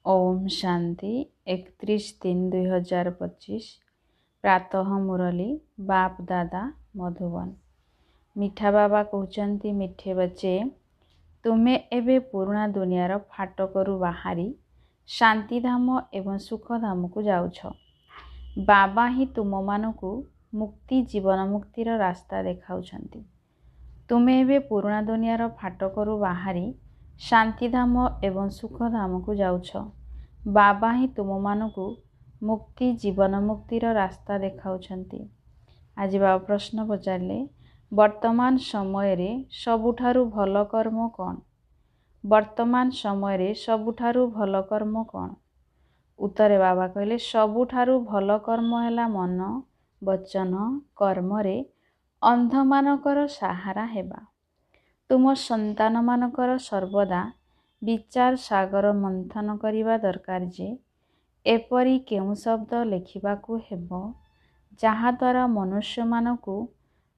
ओम शांति 31/3/2025 प्रातः मुरली बाप दादा मधुबन। मिठा बाबा कहते मिठे बच्चे तुम्हें एवं पुराना दुनियार फाटकरू बाहरी शांतिधाम एवं सुखधाम को जाउछ। बाबा ही तुम मानकु मुक्ति जीवन मुक्तिर रास्ता देखाउछंती। तुम्हें एवं पुराना दुनियार फाटकरू बाहरी शांतिधाम एवं सुखधाम को जाउछ। बाबा ही तुम मानकु मुक्ति जीवन मुक्तिर रास्ता देखाउछंती। आज बाबा प्रश्न पचारे वर्तमान समय रे सबुठारु भल कर्म कौन? वर्तमान समय रे सबुठारु भल कर्म कौन? उत्तरे बाबा कहले सबुठारु भल कर्म हैला मन वचन कर्म रे अंध मानकर सहारा हेबा। तुम संतान मानकर सर्वदा विचार सागर मंथन करिबा दरकार जे एपरी केउ शब्द लेखिबाकू हेबो जहा द्वारा मनुष्य मानकू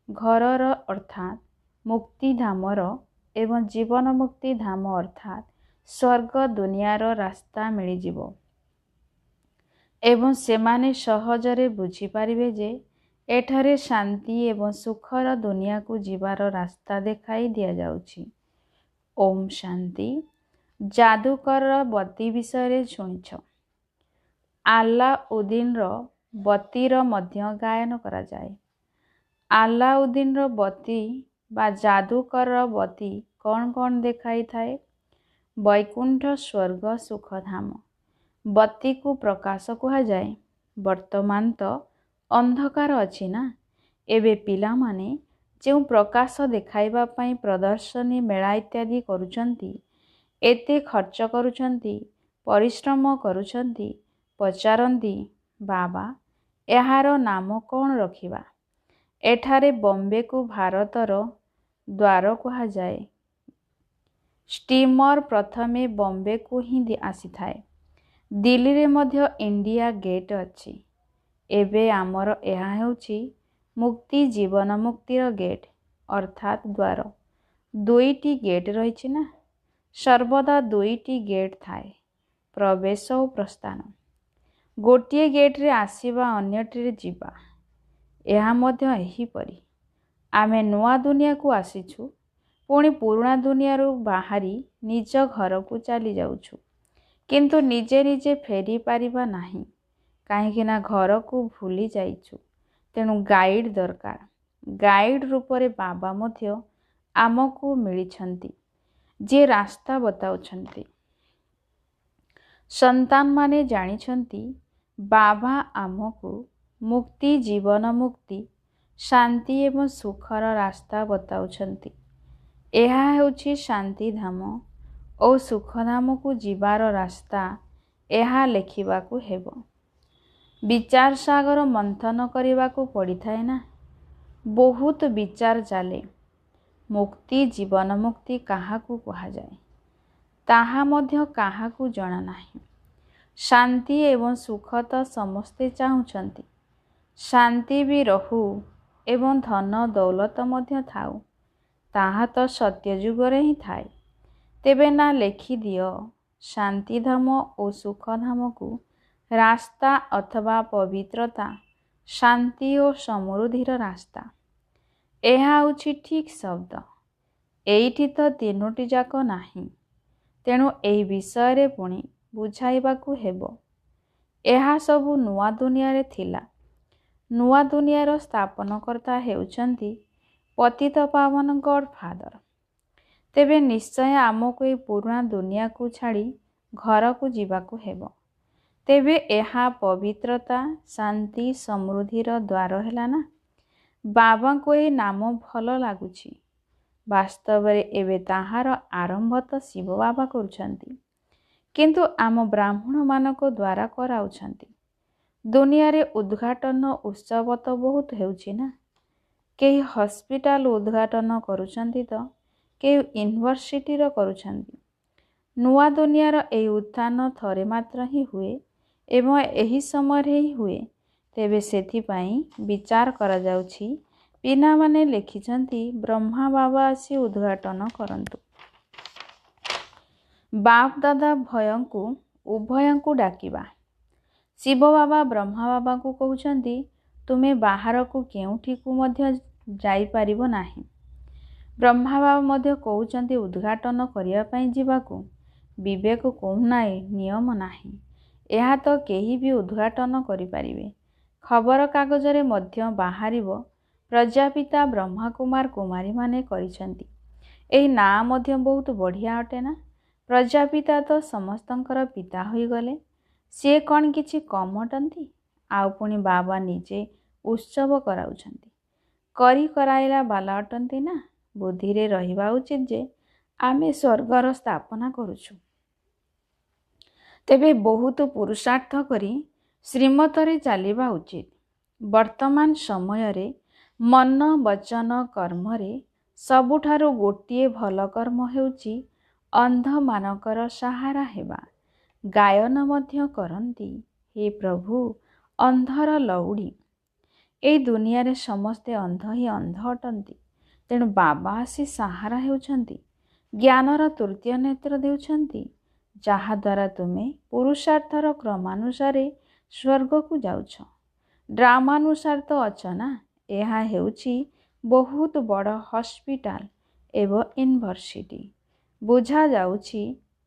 घरर अर्थात मुक्ति धामर एवं जीवन मुक्ति धाम अर्थात स्वर्ग दुनियार रास्ता मिली जिवो एवं सेमाने सहजरे बुझी पारिबे जे एठारे शांति एवं सुखर दुनिया को जीवार रास्ता देखाई दिया जाउछि। ओम शांति। जादूकर बती विषय शुणिछ। आलाउद्दीन बतीर मध्य गायन करा जाए। आलाउद्दीन बती बा जादूकर बती कौन कौन देखाई थाए? वैकुंठ स्वर्ग सुखधाम। बती को प्रकाश कहा जाए। वर्तमान तो अंधकार अच्छी ना, एबे पिला माने जो प्रकाश देखाइबा पई प्रदर्शनी मेला इत्यादि करुचंती, एते खर्च करुचंती, परिश्रम करुचंती, पचारंती बाबा एहार नाम कौन रखिबा? एठारे बॉम्बे को भारतर द्वार कहा जाए। स्टीमर प्रथमे बॉम्बे को ही आसी थाए। दिल्ली रे मध्य इंडिया गेट अच्छी। एबे आमर एहा हेउची मुक्ति जीवन मुक्तिर गेट अर्थात द्वार। दुईटी गेट रही ना, सर्वदा दुईटी गेट थाए, प्रवेश और प्रस्थान। गोटिए गेट रे आसीबा अन्यटिरे जीवा। एहा मध्य एहीपरि आमे नुआ दुनिया को आसीछु, पुणी पुराना दुनिया रू बाहरी निज घर को चली जाउछु, किंतु निजे निजे फेरी पारिबा नाही, काहेकि ना घर को भूली जाइछु। तेणु गाइड दरकार। गाइड रूपरे बाबा मध्य आमको मिलिछंती, जे रास्ता बताउछंती। संतान माने जानिछंती बाबा आमको मुक्ति जीवन मुक्ति शांति एवं सुखर रास्ता बताउछंती। एहा हेउछि शांति धाम और सुखधाम को जीवार रास्ता। एहा लेखिबाकू हेबो। विचार सागर मंथन करिबाकू पड़ी थाए ना। बहुत विचार चाले मुक्ति जीवन मुक्ति काहाकू कहा जाए ताहा मध्य काहाकू जणा नाही। शांति एवं सुख तो समस्ते चाहुछंती। शांति भी रहू एवं धन दौलत मध्य थाऊ, ताहा तो सत्य जुगरे ही थाए। तेबे ना लेखि दियो शांति धाम और सुख धाम को रास्ता अथवा पवित्रता शांति और समृद्धिर रास्ता। एहा होछि ठीक शब्द। एइठी तो तीनोटी जाक नाही, तेणु एही विषय रे पुणी बुझाइबाकू हेबो। एहा सबु नुआ दुनिया रे थिला। नुआ दुनियार स्थापनकर्ता हेउचंती पतित पावन गॉड फादर। तेबे निश्चय आमको ए पुराना दुनिया को छाड़ी घर को जीवाकू हेबो। तेबे एहा पवित्रता शांति समृद्धिर द्वार हैला ना। बाबा को ए नाम भल लागुछि। वास्तव रे एबे ताहार आरंभ तो शिव बाबा करुछंती, किंतु आम ब्राह्मण मानक द्वारा कराउछंती। दुनिया रे उद्घाटन उत्सव तो बहुत हेउछि ना। केही हॉस्पिटल उद्घाटन करुछंती तो केही यूनिवर्सिटी रो करुछंती। नुआ दुनियार एही उत्थान थरे मात्र ही हुए एवं एही समय ही हुए। तेबे सेथिपाई विचार करा जाउछि। पिना माने लेखिछंती ब्रह्मा बाबा आसी उद्घाटन करंतु। बाप दादा भयंकु ଉଭୟଙ୍କୁ ଡାକିବା। ଶିବ ବାବା ବ୍ରହ୍ମା ବାବାଙ୍କୁ କହୁଛନ୍ତି ତୁମେ ବାହାରକୁ କେଉଁଠିକୁ ମଧ୍ୟ ଯାଇପାରିବ ନାହିଁ। ବ୍ରହ୍ମା ବାବା ମଧ୍ୟ କହୁଛନ୍ତି ଉଦ୍ଘାଟନ କରିବା ପାଇଁ ଯିବାକୁ। ବିବେକ କହୁନାହିଁ ନିୟମ ନାହିଁ। ଏହା ତ କେହି ବି ଉଦ୍ଘାଟନ କରିପାରିବେ। ଖବରକାଗଜରେ ମଧ୍ୟ ବାହାରିବ ପ୍ରଜାପିତା ବ୍ରହ୍ମା କୁମାର କୁମାରୀମାନେ କରିଛନ୍ତି। ଏହି ନାଁ ମଧ୍ୟ ବହୁତ ବଢ଼ିଆ ଅଟେ ନା। ପ୍ରଜାପିତା ତ ସମସ୍ତଙ୍କର ପିତା ହୋଇଗଲେ। ସିଏ କ'ଣ କିଛି କମ୍ ଅଟନ୍ତି? ଆଉ ପୁଣି ବାବା ନିଜେ ଉତ୍ସବ କରାଉଛନ୍ତି। କରାଇଲା ବାଲା ଅଟନ୍ତି ନା। ବୁଦ୍ଧିରେ ରହିବା ଉଚିତ ଯେ ଆମେ ସ୍ୱର୍ଗର ସ୍ଥାପନା କରୁଛୁ। ତେବେ ବହୁତ ପୁରୁଷାର୍ଥ କରି ଶ୍ରୀମତରେ ଚାଲିବା ଉଚିତ। ବର୍ତ୍ତମାନ ସମୟରେ ମନ ବଚନ କର୍ମରେ ସବୁଠାରୁ ଗୋଟିଏ ଭଲ କର୍ମ ହେଉଛି ଅନ୍ଧମାନଙ୍କର ସାହାରା ହେବା। ଗାୟନ ମଧ୍ୟ କରନ୍ତି, ହେ ପ୍ରଭୁ ଅନ୍ଧର ଲଉଡ଼ି। ଏହି ଦୁନିଆରେ ସମସ୍ତେ ଅନ୍ଧ ହିଁ ଅନ୍ଧ ଅଟନ୍ତି। ତେଣୁ ବାବା ଆସି ସାହାରା ହେଉଛନ୍ତି। ଜ୍ଞାନର ତୃତୀୟ ନେତ୍ର ଦେଉଛନ୍ତି, ଯାହାଦ୍ୱାରା ତୁମେ ପୁରୁଷାର୍ଥର କ୍ରମାନୁସାରେ ସ୍ୱର୍ଗକୁ ଯାଉଛ। ଡ୍ରାମାନୁସାରେ ତ ଅଛ ନା। ଏହା ହେଉଛି ବହୁତ ବଡ଼ ହସ୍ପିଟାଲ ଏବଂ ୟୁନିଭର୍ସିଟି। ବୁଝାଯାଉଛି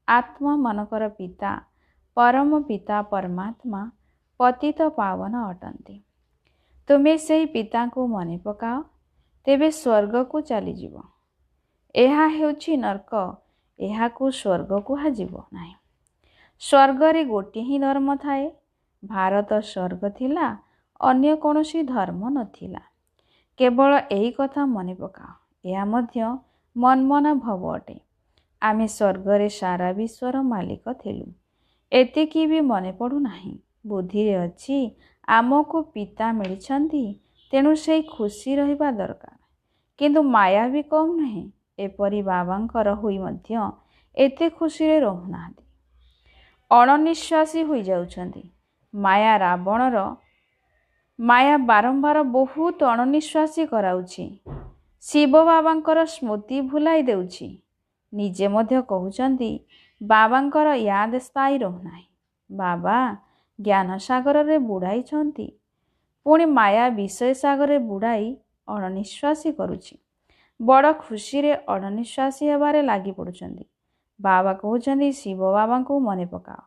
ଆତ୍ମାମାନଙ୍କର ପିତା ପରମ ପିତା ପରମାତ୍ମା ପତିତ ପାବନ ଅଟନ୍ତି। ତୁମେ ସେହି ପିତାଙ୍କୁ ମନେ ପକାଅ, ତେବେ ସ୍ୱର୍ଗକୁ ଚାଲିଯିବ। ଏହା ହେଉଛି ନର୍କ, ଏହାକୁ ସ୍ୱର୍ଗ କୁହାଯିବ ନାହିଁ। ସ୍ୱର୍ଗରେ ଗୋଟିଏ ହିଁ ଧର୍ମ ଥାଏ। ଭାରତ ସ୍ୱର୍ଗ ଥିଲା, ଅନ୍ୟ କୌଣସି ଧର୍ମ ନଥିଲା। କେବଳ ଏହି କଥା ମନେ ପକାଅ। ଏହା ମଧ୍ୟ ମନ୍ମନା ଭବ ଅଟେ। ଆମେ ସ୍ୱର୍ଗରେ ସାରା ବିଶ୍ୱର ମାଲିକ ଥିଲୁ। ଏତିକି ବି ମନେ ପଡ଼ୁନାହିଁ। ବୁଦ୍ଧିରେ ଅଛି ଆମକୁ ପିତା ମିଳିଛନ୍ତି, ତେଣୁ ସେହି ଖୁସି ରହିବା ଦରକାର। କିନ୍ତୁ ମାୟା ବି କମ୍ ନୁହେଁ। ଏପରି ବାବାଙ୍କର ହୋଇ ମଧ୍ୟ ଏତେ ଖୁସିରେ ରହୁନାହାନ୍ତି। ଅଣନିଶ୍ୱାସୀ ହୋଇଯାଉଛନ୍ତି। ମାୟା ବାରମ୍ବାର ବହୁତ ଅଣନିଶ୍ୱାସୀ କରାଉଛି। ଶିବ ବାବାଙ୍କର ସ୍ମୃତି ଭୁଲାଇ ଦେଉଛି। ନିଜେ ମଧ୍ୟ କହୁଛନ୍ତି ବାବାଙ୍କର ୟାଦ ସ୍ଥାୟୀ ରହୁନାହିଁ। ବାବା ଜ୍ଞାନ ସାଗରରେ ବୁଡ଼ାଇଛନ୍ତି, ପୁଣି ମାୟା ବିଷୟ ସାଗରରେ ବୁଡ଼ାଇ ଅଣନିଶ୍ୱାସୀ କରୁଛି। ବଡ଼ ଖୁସିରେ ଅଣନିଶ୍ୱାସୀ ହେବାରେ ଲାଗି ପଡ଼ୁଛନ୍ତି। ବାବା କହୁଛନ୍ତି ଶିବ ବାବାଙ୍କୁ ମନେ ପକାଅ।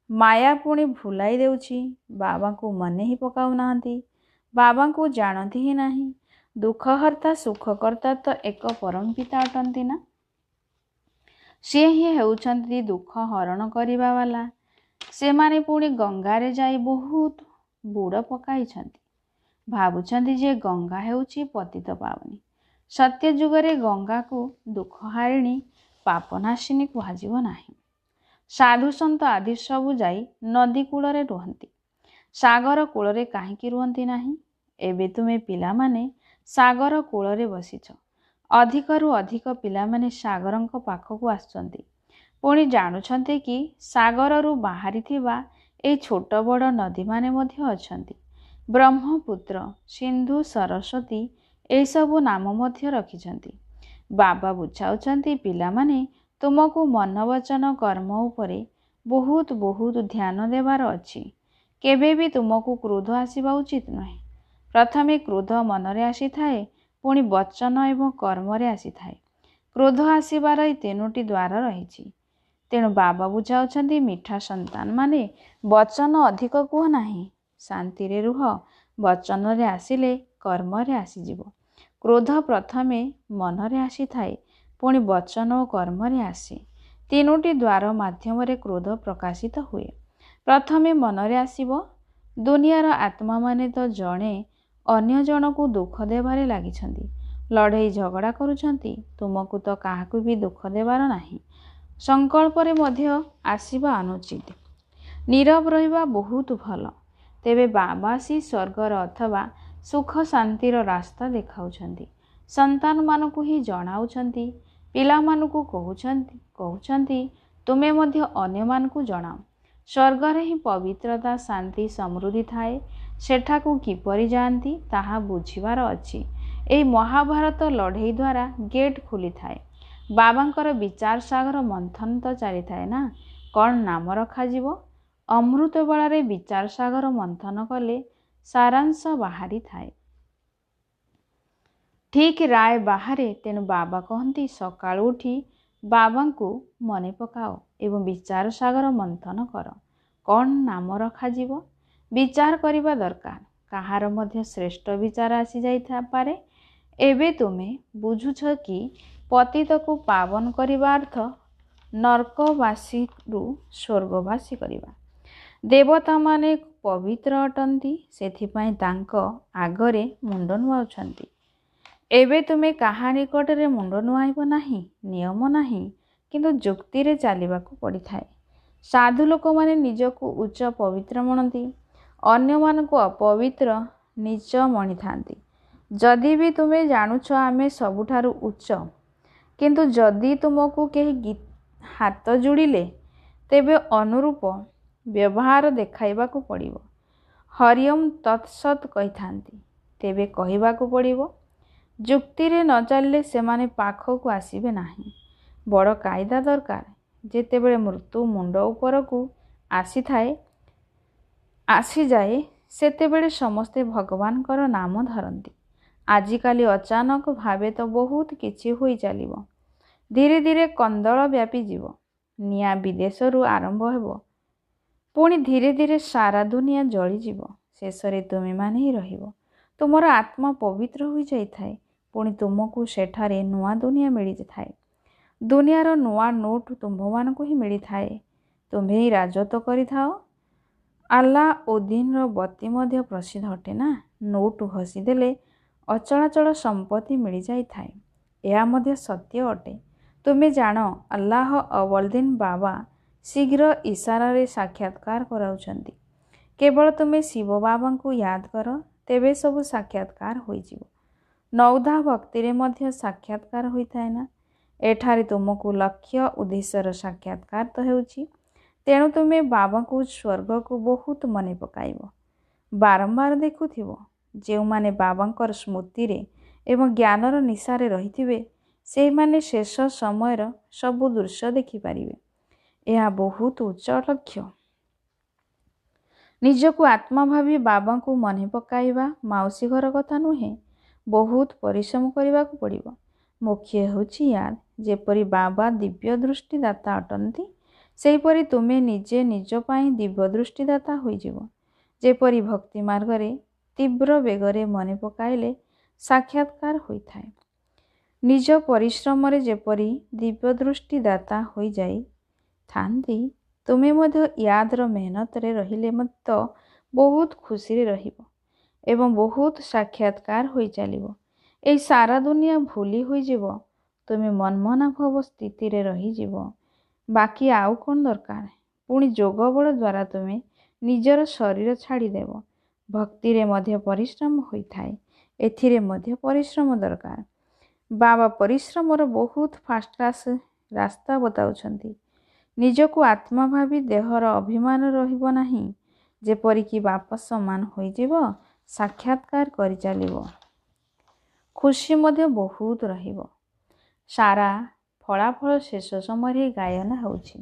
ମାୟା ପୁଣି ଭୁଲାଇ ଦେଉଛି। ବାବାଙ୍କୁ ମନେ ହିଁ ପକାଉନାହାନ୍ତି। ବାବାଙ୍କୁ ଜାଣନ୍ତି ହିଁ ନାହିଁ। ଦୁଃଖହର୍ତ୍ତା ସୁଖକର୍ତ୍ତା ତ ଏକ ପରମ ପିତା ଅଟନ୍ତି ନା। ସିଏ ହିଁ ହେଉଛନ୍ତି ଦୁଃଖ ହରଣ କରିବା ବାଲା। ସେମାନେ ପୁଣି ଗଙ୍ଗାରେ ଯାଇ ବହୁତ ବୁଡ଼ ପକାଇଛନ୍ତି। ଭାବୁଛନ୍ତି ଯେ ଗଙ୍ଗା ହେଉଛି ପତିତ ପାବନୀ। ସତ୍ୟ ଯୁଗରେ ଗଙ୍ଗାକୁ ଦୁଃଖହାରିଣୀ ପାପନାଶିନୀ କୁହାଯିବ ନାହିଁ। ସାଧୁସନ୍ଥ ଆଦି ସବୁ ଯାଇ ନଦୀ କୂଳରେ ରୁହନ୍ତି। ସାଗର କୂଳରେ କାହିଁକି ରୁହନ୍ତି ନାହିଁ? ଏବେ ତୁମେ ପିଲାମାନେ ସାଗର କୂଳରେ ବସିଛ। ଅଧିକରୁ ଅଧିକ ପିଲାମାନେ ସାଗରଙ୍କ ପାଖକୁ ଆସୁଛନ୍ତି। ପୁଣି ଜାଣୁଛନ୍ତି କି ସାଗରରୁ ବାହାରିଥିବା ଏହି ଛୋଟ ବଡ଼ ନଦୀମାନେ ମଧ୍ୟ ଅଛନ୍ତି। ବ୍ରହ୍ମପୁତ୍ର, ସିନ୍ଧୁ, ସରସ୍ୱତୀ ଏହିସବୁ ନାମ ମଧ୍ୟ ରଖିଛନ୍ତି। ବାବା ବୁଝାଉଛନ୍ତି ପିଲାମାନେ ତୁମକୁ ମନ ବଚନ କର୍ମ ଉପରେ ବହୁତ ଧ୍ୟାନ ଦେବାର ଅଛି। କେବେ ବି ତୁମକୁ କ୍ରୋଧ ଆସିବା ଉଚିତ ନୁହେଁ। ପ୍ରଥମେ କ୍ରୋଧ ମନରେ ଆସିଥାଏ, ପୁଣି ବଚନ ଏବଂ କର୍ମରେ ଆସିଥାଏ। କ୍ରୋଧ ଆସିବାର ଏହି ତିନୋଟି ଦ୍ୱାର ରହିଛି। ତେଣୁ ବାବା ବୁଝାଉଛନ୍ତି ମିଠା ସନ୍ତାନମାନେ ବଚନ ଅଧିକ କୁହ ନାହିଁ। ଶାନ୍ତିରେ ରୁହ। ବଚନରେ ଆସିଲେ କର୍ମରେ ଆସିଯିବ। କ୍ରୋଧ ପ୍ରଥମେ ମନରେ ଆସିଥାଏ, ପୁଣି ବଚନ ଓ କର୍ମରେ ଆସେ। ତିନୋଟି ଦ୍ୱାର ମାଧ୍ୟମରେ କ୍ରୋଧ ପ୍ରକାଶିତ ହୁଏ। ପ୍ରଥମେ ମନରେ ଆସିବ। ଦୁନିଆର ଆତ୍ମାମାନେ ତ ଜଣେ ଅନ୍ୟ ଜଣକୁ ଦୁଃଖ ଦେବାରେ ଲାଗିଛନ୍ତି। ଲଢ଼େଇ ଝଗଡ଼ା କରୁଛନ୍ତି। ତୁମକୁ ତ କାହାକୁ ବି ଦୁଃଖ ଦେବାର ନାହିଁ। ସଂକଳ୍ପରେ ମଧ୍ୟ ଆସିବା ଅନୁଚିତ। ନୀରବ ରହିବା ବହୁତ ଭଲ। ତେବେ ବାବା ଆସି ସ୍ୱର୍ଗର ଅଥବା ସୁଖ ଶାନ୍ତିର ରାସ୍ତା ଦେଖାଉଛନ୍ତି। ସନ୍ତାନମାନଙ୍କୁ ହିଁ ଜଣାଉଛନ୍ତି। ପିଲାମାନଙ୍କୁ କହୁଛନ୍ତି ତୁମେ ମଧ୍ୟ ଅନ୍ୟମାନଙ୍କୁ ଜଣାଅ। ସ୍ୱର୍ଗରେ ହିଁ ପବିତ୍ରତା, ଶାନ୍ତି, ସମୃଦ୍ଧି ଥାଏ। ସେଠାକୁ କିପରି ଯାଆନ୍ତି ତାହା ବୁଝିବାର ଅଛି। ଏହି ମହାଭାରତ ଲଢ଼େଇ ଦ୍ୱାରା ଗେଟ୍ ଖୋଲିଥାଏ। ବାବାଙ୍କର ବିଚାର ସାଗର ମନ୍ଥନ ତ ଚାଲିଥାଏ ନା। କ'ଣ ନାମ ରଖାଯିବ? ଅମୃତ ବେଳାରେ ବିଚାର ସାଗର ମନ୍ଥନ କଲେ ସାରାଂଶ ବାହାରିଥାଏ। ଠିକ୍ ରାୟ ବାହାରେ। ତେଣୁ ବାବା କହନ୍ତି ସକାଳୁ ଉଠି ବାବାଙ୍କୁ ମନେ ପକାଅ ଏବଂ ବିଚାର ସାଗର ମନ୍ଥନ କର। କ'ଣ ନାମ ରଖାଯିବ? ବିଚାର କରିବା ଦରକାର। କାହାର ମଧ୍ୟ ଶ୍ରେଷ୍ଠ ବିଚାର ଆସିଯାଇପାରେ। ଏବେ ତୁମେ ବୁଝୁଛ କି ପତିତକୁ ପାବନ କରିବା ଅର୍ଥ ନର୍କବାସୀରୁ ସ୍ୱର୍ଗବାସୀ କରିବା। ଦେବତାମାନେ ପବିତ୍ର ଅଟନ୍ତି, ସେଥିପାଇଁ ତାଙ୍କ ଆଗରେ ମୁଣ୍ଡ ନୁଆଉଛନ୍ତି। ଏବେ ତୁମେ କାହା ନିକଟରେ ମୁଣ୍ଡ ନୁଆଇବ ନାହିଁ। ନିୟମ ନାହିଁ, କିନ୍ତୁ ଯୁକ୍ତିରେ ଚାଲିବାକୁ ପଡ଼ିଥାଏ। ସାଧୁ ଲୋକମାନେ ନିଜକୁ ଉଚ୍ଚ ପବିତ୍ର ମଣନ୍ତି, ଅନ୍ୟମାନଙ୍କୁ ଅପବିତ୍ର ନୀଚ ମଣିଥାନ୍ତି। ଯଦି ବି ତୁମେ ଜାଣୁଛ ଆମେ ସବୁଠାରୁ ଉଚ୍ଚ, କିନ୍ତୁ ଯଦି ତୁମକୁ କେହି ହାତ ଯୋଡ଼ିଲେ ତେବେ ଅନୁରୂପ ବ୍ୟବହାର ଦେଖାଇବାକୁ ପଡ଼ିବ। ହରିଓମ୍ ତତ୍ସତ୍ କହିଥାନ୍ତି, ତେବେ କହିବାକୁ ପଡ଼ିବ। ଯୁକ୍ତିରେ ନ ଚାଲିଲେ ସେମାନେ ପାଖକୁ ଆସିବେ ନାହିଁ। ବଡ଼ କାଇଦା ଦରକାର। ଯେତେବେଳେ ମୃତ୍ୟୁ ମୁଣ୍ଡ ଉପରକୁ ଆସିଯାଏ ସେତେବେଳେ ସମସ୍ତେ ଭଗବାନଙ୍କର ନାମ ଧରନ୍ତି। ଆଜିକାଲି ଅଚାନକ ଭାବେ ତ ବହୁତ କିଛି ହୋଇ ଚାଲିବ। ଧୀରେ ଧୀରେ କନ୍ଦଳ ବ୍ୟାପିଯିବ। ନିଆଁ ବିଦେଶରୁ ଆରମ୍ଭ ହେବ, ପୁଣି ଧୀରେ ଧୀରେ ସାରା ଦୁନିଆ ଜଳିଯିବ। ଶେଷରେ ତୁମେମାନେ ହିଁ ରହିବ। ତୁମର ଆତ୍ମା ପବିତ୍ର ହୋଇଯାଇଥାଏ। ପୁଣି ତୁମକୁ ସେଠାରେ ନୂଆ ଦୁନିଆ ମିଳିଥାଏ। ଦୁନିଆର ନୂଆ ନୋଟ ତୁମ୍ଭମାନଙ୍କୁ ହିଁ ମିଳିଥାଏ। ତୁମ୍ଭେ ହିଁ ରାଜତ୍ୱ କରିଥାଅ। ଆଲ୍ଲାଉଦ୍ଦିନର ବତୀ ମଧ୍ୟ ପ୍ରସିଦ୍ଧ ଅଟେ ନା। ନୋଟ ଘଷିଦେଲେ ଅଚଳାଚଳ ସମ୍ପତ୍ତି ମିଳିଯାଇଥାଏ। ଏହା ମଧ୍ୟ ସତ୍ୟ ଅଟେ। ତୁମେ ଜାଣ ଆଲ୍ଲାଉଦ୍ଦିନ ବାବା ଶୀଘ୍ର ଇଶାରାରେ ସାକ୍ଷାତକାର କରାଉଛନ୍ତି। କେବଳ ତୁମେ ଶିବ ବାବାଙ୍କୁ ୟାଦ କର, ତେବେ ସବୁ ସାକ୍ଷାତକାର ହୋଇଯିବ। ନୌଧା ଭକ୍ତିରେ ମଧ୍ୟ ସାକ୍ଷାତକାର ହୋଇଥାଏ ନା। ଏଠାରେ ତୁମକୁ ଲକ୍ଷ୍ୟ ଉଦ୍ଦେଶ୍ୟର ସାକ୍ଷାତକାର ତ ହେଉଛି। ତେଣୁ ତୁମେ ବାବାଙ୍କୁ ସ୍ୱର୍ଗକୁ ବହୁତ ମନେ ପକାଇବ, ବାରମ୍ବାର ଦେଖୁଥିବ। ଯେଉଁମାନେ ବାବାଙ୍କର ସ୍ମୃତିରେ ଏବଂ ଜ୍ଞାନର ନିଶାରେ ରହିଥିବେ ସେହିମାନେ ଶେଷ ସମୟର ସବୁ ଦୃଶ୍ୟ ଦେଖିପାରିବେ। ଏହା ବହୁତ ଉଚ୍ଚ ଲକ୍ଷ୍ୟ। ନିଜକୁ ଆତ୍ମା ଭାବି ବାବାଙ୍କୁ ମନେ ପକାଇବା ମାଉସୀ ଘର କଥା ନୁହେଁ। ବହୁତ ପରିଶ୍ରମ କରିବାକୁ ପଡ଼ିବ। ମୁଖ୍ୟ ହେଉଛି ୟାଦ। ଯେପରି ବାବା ଦିବ୍ୟ ଦୃଷ୍ଟିଦାତା ଅଟନ୍ତି, ସେହିପରି ତୁମେ ନିଜେ ନିଜ ପାଇଁ ଦିବ୍ୟ ଦୃଷ୍ଟିଦାତା ହୋଇଯିବ। ଯେପରି ଭକ୍ତି ମାର୍ଗରେ ତୀବ୍ର ବେଗରେ ମନେ ପକାଇଲେ ସାକ୍ଷାତକାର ହୋଇଥାଏ, ନିଜ ପରିଶ୍ରମରେ ଯେପରି ଦିବ୍ୟ ଦୃଷ୍ଟିଦାତା ହୋଇଯାଇଥାନ୍ତି, ତୁମେ ମଧ୍ୟ ୟାଦର ମେହନତରେ ରହିଲେ ମଧ୍ୟ ବହୁତ ଖୁସିରେ ରହିବ ଏବଂ ବହୁତ ସାକ୍ଷାତକାର ହୋଇଚାଲିବ। ଏହି ସାରା ଦୁନିଆ ଭୁଲି ହୋଇଯିବ। ତୁମେ ମନ୍ମନାଭବ ସ୍ଥିତିରେ ରହିଯିବ। ବାକି ଆଉ କ'ଣ ଦରକାର? ପୁଣି ଯୋଗ ବଳ ଦ୍ୱାରା ତୁମେ ନିଜର ଶରୀର ଛାଡ଼ିଦେବ। ଭକ୍ତିରେ ମଧ୍ୟ ପରିଶ୍ରମ ହୋଇଥାଏ। ଏଥିରେ ମଧ୍ୟ ପରିଶ୍ରମ ଦରକାର। ବାବା ପରିଶ୍ରମର ବହୁତ ଫାଷ୍ଟକ୍ଲାସ୍ ରାସ୍ତା ବତାଉଛନ୍ତି। ନିଜକୁ ଆତ୍ମା ଭାବି ଦେହର ଅଭିମାନ ରହିବ ନାହିଁ। ଯେପରିକି ବାପା ସମାନ ହୋଇଯିବ, ସାକ୍ଷାତକାର କରିଚାଲିବ। ଖୁସି ମଧ୍ୟ ବହୁତ ରହିବ। ସାରା ଫଳାଫଳ ଶେଷ ସମୟରେ ଗାୟନ ହେଉଛି।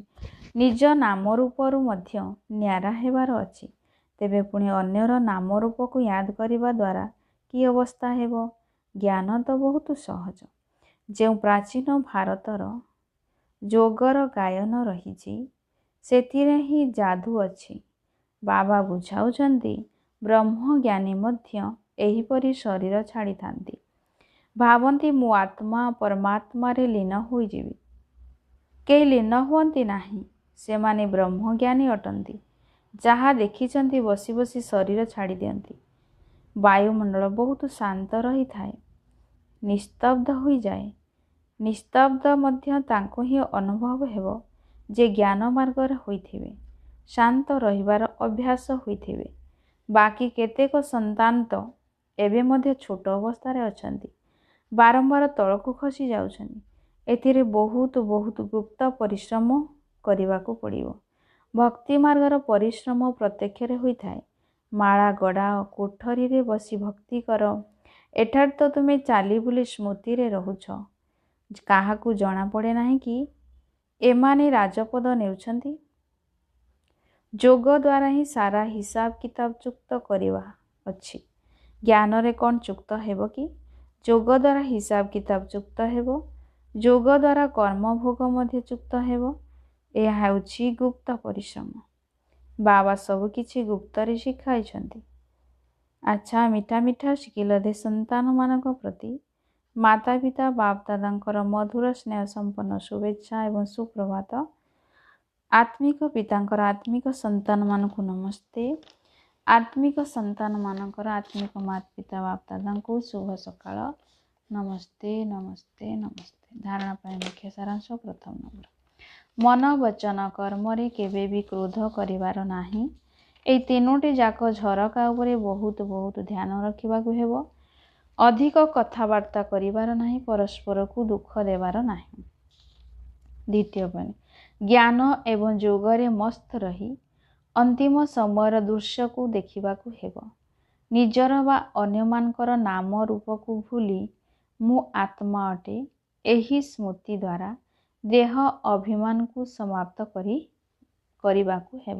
ନିଜ ନାମ ରୂପରୁ ମଧ୍ୟ ନ୍ୟାରା ହେବାର ଅଛି। ତେବେ ପୁଣି ଅନ୍ୟର ନାମ ରୂପକୁ ୟାଦ କରିବା ଦ୍ୱାରା କି ଅବସ୍ଥା ହେବ? ଜ୍ଞାନ ତ ବହୁତ ସହଜ। ଯେଉଁ ପ୍ରାଚୀନ ଭାରତର ଯୋଗର ଗାୟନ ରହିଛି, ସେଥିରେ ହିଁ ଯାଦୁ ଅଛି। ବାବା ବୁଝାଉଛନ୍ତି ବ୍ରହ୍ମଜ୍ଞାନୀ ମଧ୍ୟ ଏହିପରି ଶରୀର ଛାଡ଼ିଥାନ୍ତି। ଭାବନ୍ତି ମୁଁ ଆତ୍ମା ପରମାତ୍ମାରେ ଲୀନ ହୋଇଯିବି। କେହି ଲୀନ ହୁଅନ୍ତି ନାହିଁ। ସେମାନେ ବ୍ରହ୍ମଜ୍ଞାନୀ ଅଟନ୍ତି। ଯାହା ଦେଖିଛନ୍ତି ବସି ବସି ଶରୀର ଛାଡ଼ି ଦିଅନ୍ତି। ବାୟୁମଣ୍ଡଳ ବହୁତ ଶାନ୍ତ ରହିଥାଏ, ନିସ୍ତବ୍ଧ ହୋଇଯାଏ। ନିସ୍ତବ୍ଧ ମଧ୍ୟ ତାଙ୍କୁ ହିଁ ଅନୁଭବ ହେବ ଯେ ଜ୍ଞାନ ମାର୍ଗରେ ହୋଇଥିବେ, ଶାନ୍ତ ରହିବାର ଅଭ୍ୟାସ ହୋଇଥିବେ। ବାକି କେତେକ ସନ୍ତାନ ତ ଏବେ ମଧ୍ୟ ଛୋଟ ଅବସ୍ଥାରେ ଅଛନ୍ତି, ବାରମ୍ବାର ତଳକୁ ଖସି ଯାଉଛନ୍ତି। ଏଥିରେ ବହୁତ ଗୁପ୍ତ ପରିଶ୍ରମ କରିବାକୁ ପଡ଼ିବ। ଭକ୍ତି ମାର୍ଗର ପରିଶ୍ରମ ପ୍ରତ୍ୟକ୍ଷରେ ହୋଇଥାଏ। ମାଳା ଗଡ଼ାଅ, କୋଠରୀରେ ବସି ଭକ୍ତି କର। ଏଠାରେ ତ ତୁମେ ଚାଲି ବୁଲି ସ୍ମୃତିରେ ରହୁଛ। କାହାକୁ ଜଣାପଡ଼େ ନାହିଁ କି ଏମାନେ ରାଜପଦ ନେଉଛନ୍ତି। ଯୋଗ ଦ୍ୱାରା ହିଁ ସାରା ହିସାବ କିତାବ ଯୁକ୍ତ କରିବା ଅଛି। ଜ୍ଞାନରେ କ'ଣ ଯୁକ୍ତ ହେବ କି? ଯୋଗ ଦ୍ୱାରା ହିସାବ କିତାବ ଯୁକ୍ତ ହେବ। ଯୋଗ ଦ୍ୱାରା କର୍ମଭୋଗ ମଧ୍ୟ ଯୁକ୍ତ ହେବ। ଏହା ହେଉଛି ଗୁପ୍ତ ପରିଶ୍ରମ। ବାବା ସବୁକିଛି ଗୁପ୍ତରେ ଶିଖାଇଛନ୍ତି। ଆଚ୍ଛା, ମିଠା ମିଠା ଶିଖିଲଧେ ସନ୍ତାନମାନଙ୍କ ପ୍ରତି ମାତା ପିତା ବାପ ଦାଦାଙ୍କର ମଧୁର ସ୍ନେହ ସମ୍ପନ୍ନ ଶୁଭେଚ୍ଛା ଏବଂ ସୁପ୍ରଭାତ। ଆତ୍ମିକ ପିତାଙ୍କର ଆତ୍ମିକ ସନ୍ତାନମାନଙ୍କୁ ନମସ୍ତେ। ଆତ୍ମିକ ସନ୍ତାନମାନଙ୍କର ଆତ୍ମିକ ମାତା ପିତା ବାପ ଦାଦାଙ୍କୁ ଶୁଭ ସକାଳ। ନମସ୍ତେ ନମସ୍ତେ ନମସ୍ତେ। ଧାରଣା ପାଇଁ ମୁଖ୍ୟ ସାରାଂଶ। ପ୍ରଥମ ନମ୍ବର, ମନ ବଚନ କର୍ମରେ କେବେ ବି କ୍ରୋଧ କରିବାର ନାହିଁ। ଏହି ତିନୋଟି ଯାକ ଝରକା ଉପରେ ବହୁତ ଧ୍ୟାନ ରଖିବାକୁ ହେବ। ଅଧିକ କଥାବାର୍ତ୍ତା କରିବାର ନାହିଁ। ପରସ୍ପରକୁ ଦୁଃଖ ଦେବାର ନାହିଁ। ଦ୍ୱିତୀୟ ପଏଣ୍ଟ, ଜ୍ଞାନ ଏବଂ ଯୋଗରେ ମସ୍ତ ରହି ଅନ୍ତିମ ସମୟର ଦୃଶ୍ୟକୁ ଦେଖିବାକୁ ହେବ। ନିଜର ବା ଅନ୍ୟମାନଙ୍କର ନାମ ରୂପକୁ ଭୁଲି ମୁଁ ଆତ୍ମା ଅଟେ, ଏହି ସ୍ମୃତି ଦ୍ୱାରା ଦେହ ଅଭିମାନକୁ ସମାପ୍ତ କରିବାକୁ ହେବ।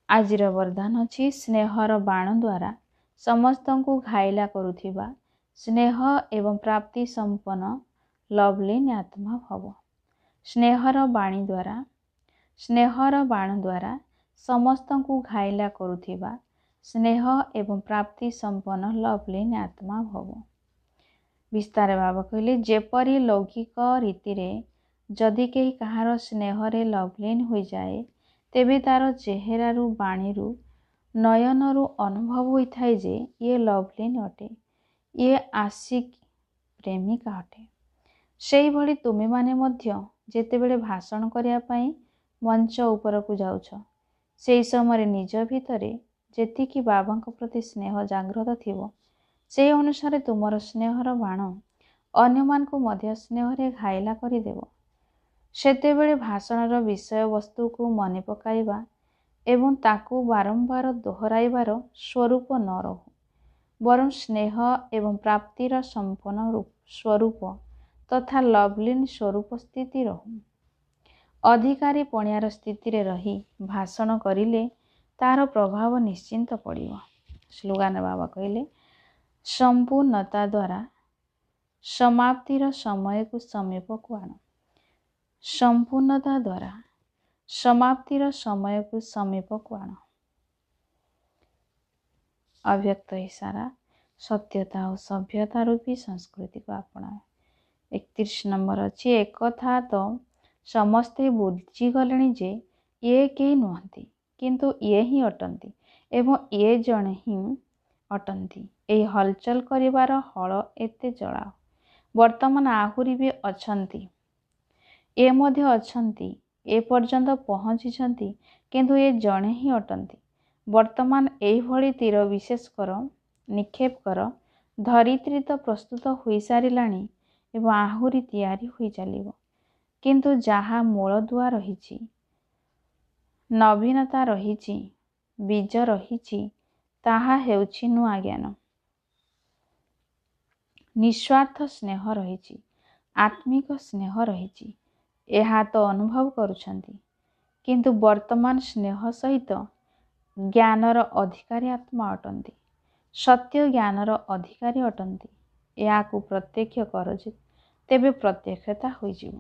ଆଜିର ବରଦାନ ଅଛି, ସ୍ନେହର ବାଣ ଦ୍ୱାରା ସମସ୍ତଙ୍କୁ ଘାଇଲା କରୁଥିବା ସ୍ନେହ ଏବଂ ପ୍ରାପ୍ତି ସମ୍ପନ୍ନ ଲଭ୍ଲିନ୍ ଆତ୍ମା ଭବ। ସ୍ନେହର ବାଣ ଦ୍ୱାରା ସମସ୍ତଙ୍କୁ ଘାଇଲା କରୁଥିବା ସ୍ନେହ ଏବଂ ପ୍ରାପ୍ତି ସମ୍ପନ୍ନ ଲଭ୍ଲିନ୍ ଆତ୍ମା ଭବ। ବିସ୍ତାର ଭାବ କହିଲେ, ଯେପରି ଲୌକିକ ରୀତିରେ ଯଦି କେହି କାହାର ସ୍ନେହରେ ଲଭ୍ଲିନ୍ ହୋଇଯାଏ, ତେବେ ତାର ଚେହେରାରୁ, ବାଣୀରୁ, ନୟନରୁ ଅନୁଭବ ହୋଇଥାଏ ଯେ ଇଏ ଲଭ୍ଲିନ୍ ଅଟେ, ଇଏ ଆଶିକ୍ ପ୍ରେମିକା ଅଟେ। ସେହିଭଳି ତୁମେମାନେ ମଧ୍ୟ ଯେତେବେଳେ ଭାଷଣ କରିବା ପାଇଁ ମଞ୍ଚ ଉପରକୁ ଯାଉଛ, ସେହି ସମୟରେ ନିଜ ଭିତରେ ଯେତିକି ବାବାଙ୍କ ପ୍ରତି ସ୍ନେହ ଜାଗ୍ରତ ଥିବ, ସେହି ଅନୁସାରେ ତୁମର ସ୍ନେହର ବାଣ ଅନ୍ୟମାନଙ୍କୁ ମଧ୍ୟ ସ୍ନେହରେ ଘାଇଲା କରିଦେବ। ସେତେବେଳେ ଭାଷଣର ବିଷୟବସ୍ତୁକୁ ମନେ ପକାଇବା ଏବଂ ତାକୁ ବାରମ୍ବାର ଦୋହରାଇବାର ସ୍ୱରୂପ ନ ରହୁ, ବରଂ ସ୍ନେହ ଏବଂ ପ୍ରାପ୍ତିର ସମ୍ପନ୍ନ ସ୍ୱରୂପ ତଥା ଲଭ୍ଲିନ୍ ସ୍ୱରୂପ ସ୍ଥିତି ରହୁ। ଅଧିକାରୀ ପଣିଆର ସ୍ଥିତିରେ ରହି ଭାଷଣ କରିଲେ ତାହାର ପ୍ରଭାବ ନିଶ୍ଚିନ୍ତ ପଡ଼ିବ। ସ୍ଲୋଗାନ ବାବା କହିଲେ, ସମ୍ପୂର୍ଣ୍ଣତା ଦ୍ୱାରା ସମାପ୍ତିର ସମୟକୁ ସମୀପକୁ ଆଣ। ସମ୍ପୂର୍ଣ୍ଣତା ଦ୍ୱାରା ସମାପ୍ତିର ସମୟକୁ ସମୀପକୁ ଆଣ। ଅବ୍ୟକ୍ତ ଇଶାରା, ସତ୍ୟତା ଓ ସଭ୍ୟତା ରୂପୀ ସଂସ୍କୃତିକୁ ଆପଣାଅ। 31 ନମ୍ବର ଅଛି, ଏକଥା ତ ସମସ୍ତେ ବୁଝିଗଲେଣି ଯେ ଇଏ କେହି ନୁହନ୍ତି, କିନ୍ତୁ ଇଏ ହିଁ ଅଟନ୍ତି ଏବଂ ଇଏ ଜଣେ ହିଁ ଅଟନ୍ତି। ଏହି ହଲଚଲ କରିବାର ହଳ ଏତେ ଚଳାଅ। ବର୍ତ୍ତମାନ ଆହୁରି ବି ଅଛନ୍ତି, ଏ ମଧ୍ୟ ଅଛନ୍ତି, ଏ ପର୍ଯ୍ୟନ୍ତ ପହଞ୍ଚିଛନ୍ତି, କିନ୍ତୁ ଏ ଜଣେ ହିଁ ଅଟନ୍ତି। ବର୍ତ୍ତମାନ ଏହିଭଳି ତୀର ବିଶେଷ କର, ନିକ୍ଷେପ କର। ଧରିତ୍ରୀ ତ ପ୍ରସ୍ତୁତ ହୋଇସାରିଲାଣି ଏବଂ ଆହୁରି ତିଆରି ହୋଇ ଚାଲିବ। କିନ୍ତୁ ଯାହା ମୂଳଦୁଆ ରହିଛି, ନବୀନତା ରହିଛି, ବୀଜ ରହିଛି, ତାହା ହେଉଛି ନୂଆ ଜ୍ଞାନ। ନିଃସ୍ୱାର୍ଥ ସ୍ନେହ ରହିଛି, ଆତ୍ମିକ ସ୍ନେହ ରହିଛି। ଏହା ତ ଅନୁଭବ କରୁଛନ୍ତି, କିନ୍ତୁ ବର୍ତ୍ତମାନ ସ୍ନେହ ସହିତ ଜ୍ଞାନର ଅଧିକାରୀ ଆତ୍ମା ଅଟନ୍ତି, ସତ୍ୟ ଜ୍ଞାନର ଅଧିକାରୀ ଅଟନ୍ତି। ଏହାକୁ ପ୍ରତ୍ୟକ୍ଷ କର, ତେବେ ପ୍ରତ୍ୟକ୍ଷତା ହୋଇଯିବ।